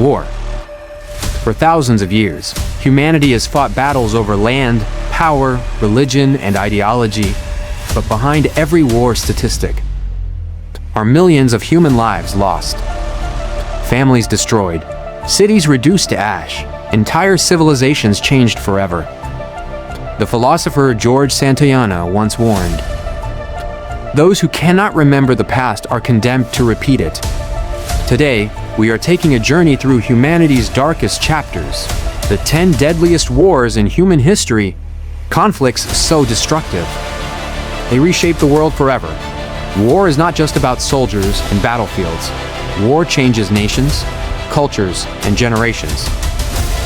War. For thousands of years, humanity has fought battles over land, power, religion, and ideology, but behind every war statistic are millions of human lives lost, families destroyed, cities reduced to ash, entire civilizations changed forever. The philosopher George Santayana once warned, "Those who cannot remember the past are condemned to repeat it." Today, we are taking a journey through humanity's darkest chapters, the 10 deadliest wars in human history, conflicts so destructive. They reshaped the world forever. War is not just about soldiers and battlefields. War changes nations, cultures, and generations.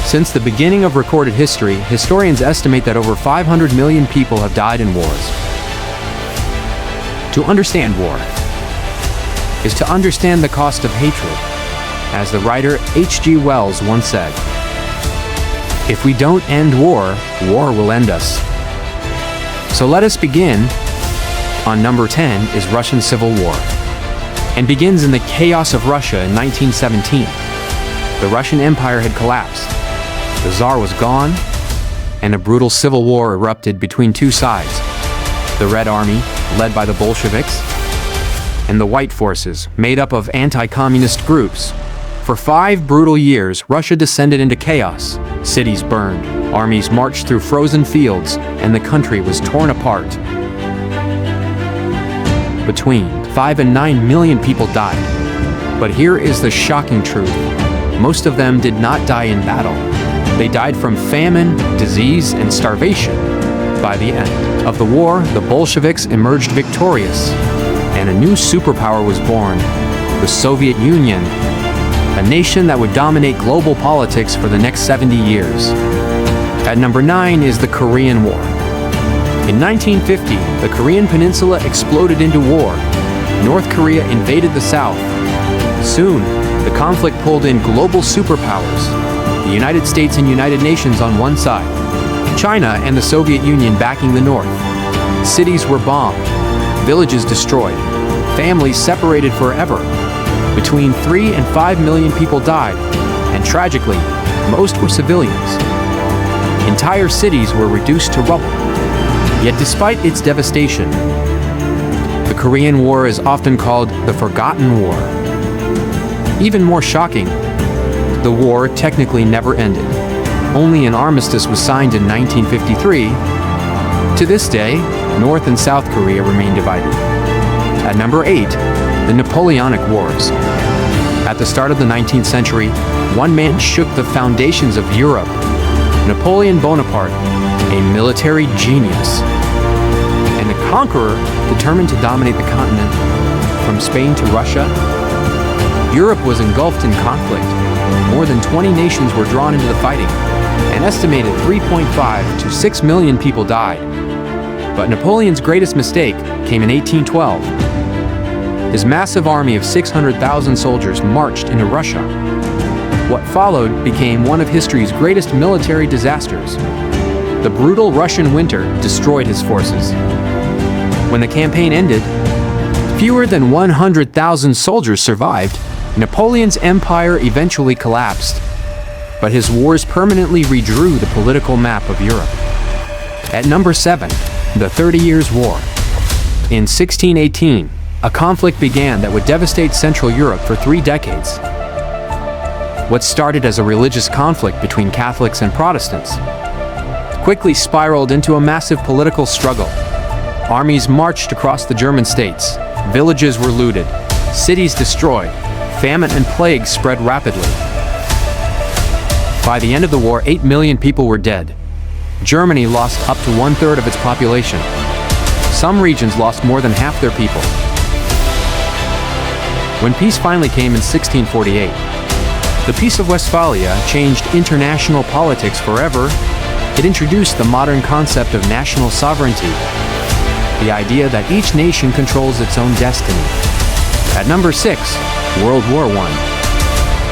Since the beginning of recorded history, historians estimate that over 500 million people have died in wars. To understand war is to understand the cost of hatred. As the writer H.G. Wells once said, "If we don't end war, war will end us." So let us begin. On number 10 is Russian Civil War, and begins in the chaos of Russia in 1917. The Russian Empire had collapsed. The Tsar was gone, and a brutal civil war erupted between two sides: the Red Army, led by the Bolsheviks, and the White Forces, made up of anti-communist groups. For 5 brutal years, Russia descended into chaos. Cities burned, armies marched through frozen fields, and the country was torn apart. Between 5 and 9 million people died. But here is the shocking truth. Most of them did not die in battle. They died from famine, disease, and starvation. By the end of the war, the Bolsheviks emerged victorious, and a new superpower was born, the Soviet Union, a nation that would dominate global politics for the next 70 years. At number 9 is the Korean War. In 1950, the Korean Peninsula exploded into war. North Korea invaded the South. Soon, the conflict pulled in global superpowers, the United States and United Nations on one side, China and the Soviet Union backing the North. Cities were bombed, villages destroyed, families separated forever. Between 3 and 5 million people died, and tragically, most were civilians. Entire cities were reduced to rubble. Yet despite its devastation, the Korean War is often called the Forgotten War. Even more shocking, the war technically never ended. Only an armistice was signed in 1953. To this day, North and South Korea remain divided. At number 8, the Napoleonic Wars. At the start of the 19th century, one man shook the foundations of Europe: Napoleon Bonaparte, a military genius, and a conqueror determined to dominate the continent. From Spain to Russia, Europe was engulfed in conflict. More than 20 nations were drawn into the fighting. An estimated 3.5 to 6 million people died. But Napoleon's greatest mistake came in 1812. His massive army of 600,000 soldiers marched into Russia. What followed became one of history's greatest military disasters. The brutal Russian winter destroyed his forces. When the campaign ended, fewer than 100,000 soldiers survived. Napoleon's empire eventually collapsed, but his wars permanently redrew the political map of Europe. At number 7, the 30 Years' War. In 1618, a conflict began that would devastate Central Europe for 3 decades. What started as a religious conflict between Catholics and Protestants quickly spiraled into a massive political struggle. Armies marched across the German states, villages were looted, cities destroyed, famine and plague spread rapidly. By the end of the war, 8 million people were dead. Germany lost up to 1/3 of its population. Some regions lost more than half their people. When peace finally came in 1648, the Peace of Westphalia changed international politics forever. It introduced the modern concept of national sovereignty, the idea that each nation controls its own destiny. At number 6, World War I.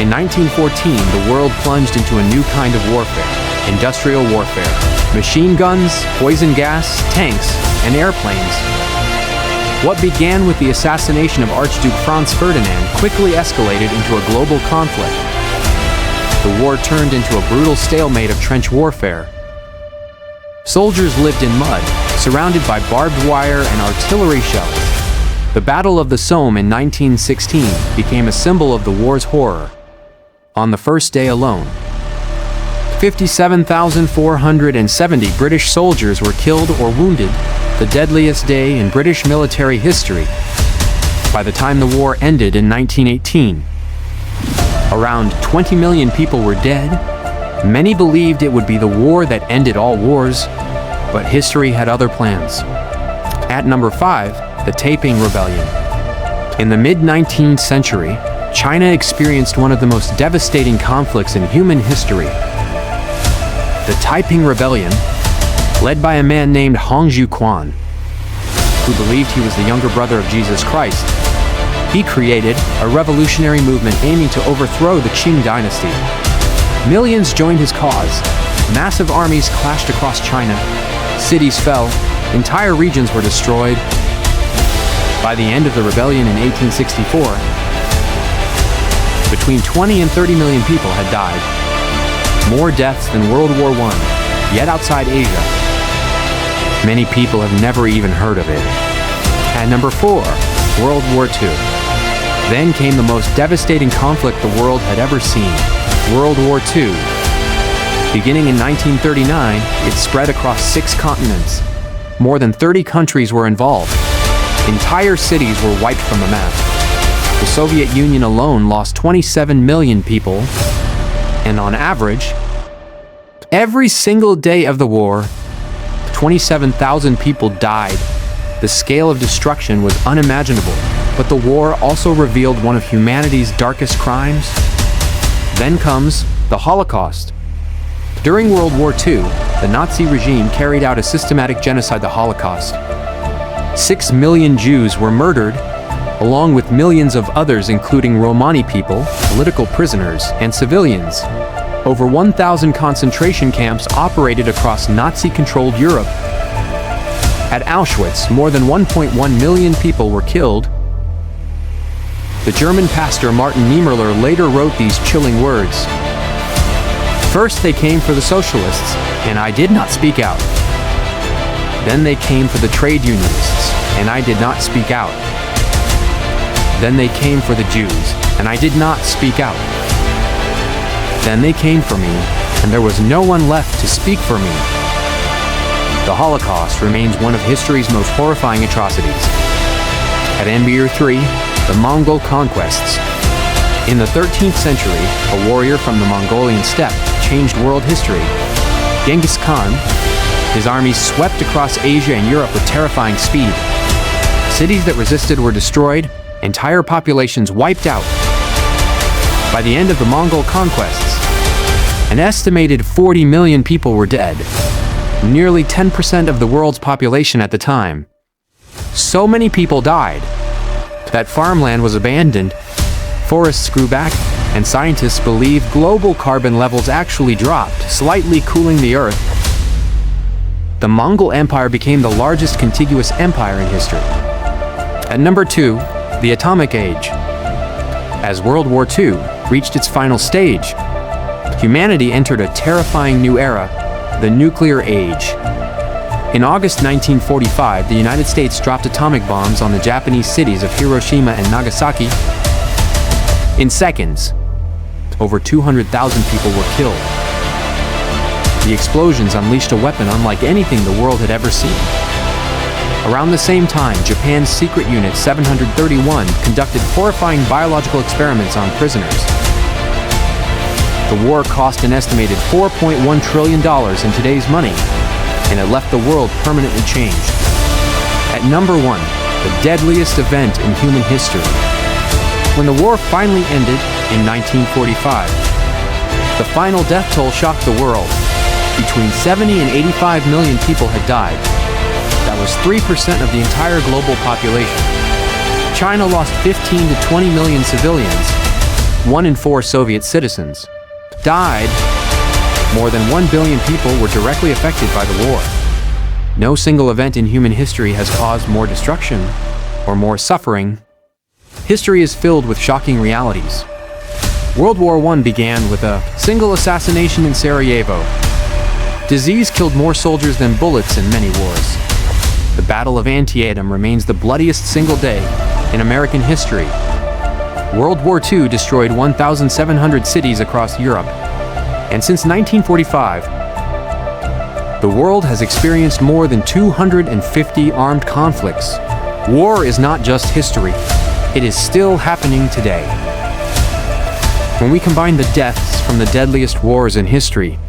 In 1914, the world plunged into a new kind of warfare: industrial warfare. Machine guns, poison gas, tanks, and airplanes. What began with the assassination of Archduke Franz Ferdinand quickly escalated into a global conflict. the war turned into a brutal stalemate of trench warfare. Soldiers lived in mud, surrounded by barbed wire and artillery shells. The Battle of the Somme in 1916 became a symbol of the war's horror. On the first day alone, 57,470 British soldiers were killed or wounded, the deadliest day in British military history. By the time the war ended in 1918, around 20 million people were dead. Many believed it would be the war that ended all wars, but history had other plans. At number 5, the Taiping Rebellion. In the mid-19th century, China experienced one of the most devastating conflicts in human history. The Taiping Rebellion, led by a man named Hongzhu Quan, who believed he was the younger brother of Jesus Christ. He created a revolutionary movement aiming to overthrow the Qing dynasty. Millions joined his cause. Massive armies clashed across China. Cities fell. Entire regions were destroyed. By the end of the rebellion in 1864, between 20 and 30 million people had died. More deaths than World War I, yet outside Asia. Many people have never even heard of it. At number 4, World War II. Then came the most devastating conflict the world had ever seen, World War II. Beginning in 1939, it spread across 6 continents. More than 30 countries were involved. Entire cities were wiped from the map. The Soviet Union alone lost 27 million people, and on average, every single day of the war, 27,000 people died. The scale of destruction was unimaginable, but the war also revealed one of humanity's darkest crimes. Then comes the Holocaust. During World War II, the Nazi regime carried out a systematic genocide, the Holocaust. 6 million Jews were murdered, along with millions of others including Romani people, political prisoners, and civilians. Over 1,000 concentration camps operated across Nazi-controlled Europe. At Auschwitz, more than 1.1 million people were killed. The German pastor Martin Niemöller later wrote these chilling words. First they came for the socialists, and I did not speak out. Then they came for the trade unionists, and I did not speak out. Then they came for the Jews, and I did not speak out. Then they came for me, and there was no one left to speak for me. The Holocaust remains one of history's most horrifying atrocities. At number 3, the Mongol conquests. In the 13th century, a warrior from the Mongolian steppe changed world history. Genghis Khan, his armies swept across Asia and Europe with terrifying speed. Cities that resisted were destroyed, entire populations wiped out. By the end of the Mongol conquests, an estimated 40 million people were dead, nearly 10% of the world's population at the time. So many people died that farmland was abandoned, forests grew back, and scientists believe global carbon levels actually dropped, slightly cooling the Earth. The Mongol Empire became the largest contiguous empire in history. At number 2, the Atomic Age. As World War II reached its final stage, humanity entered a terrifying new era, the nuclear age. In August 1945, the United States dropped atomic bombs on the Japanese cities of Hiroshima and Nagasaki. In seconds, over 200,000 people were killed. The explosions unleashed a weapon unlike anything the world had ever seen. Around the same time, Japan's secret unit 731 conducted horrifying biological experiments on prisoners. The war cost an estimated $4.1 trillion in today's money, and it left the world permanently changed. At number 1, the deadliest event in human history. When the war finally ended in 1945, the final death toll shocked the world. Between 70 and 85 million people had died. That was 3% of the entire global population. China lost 15 to 20 million civilians. 1 in 4 Soviet citizens died. More than 1 billion people were directly affected by the war. No single event in human history has caused more destruction or more suffering. History is filled with shocking realities. World War I began with a single assassination in Sarajevo. Disease killed more soldiers than bullets in many wars. The Battle of Antietam remains the bloodiest single day in American history. World War II destroyed 1,700 cities across Europe. And since 1945, the world has experienced more than 250 armed conflicts. War is not just history, it is still happening today. When we combine the deaths from the deadliest wars in history,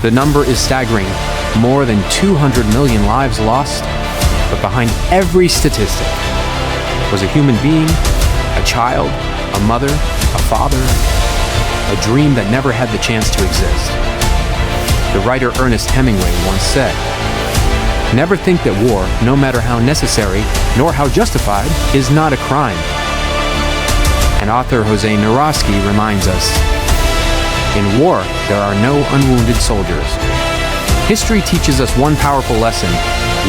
the number is staggering. More than 200 million lives lost, but behind every statistic was a human being, a child, a mother, a father, a dream that never had the chance to exist. The writer Ernest Hemingway once said, "Never think that war, no matter how necessary, nor how justified, is not a crime." And author Jose Naroski reminds us, "In war, there are no unwounded soldiers." History teaches us one powerful lesson.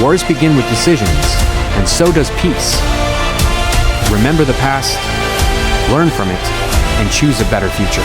Wars begin with decisions, and so does peace. Remember the past, learn from it, and choose a better future.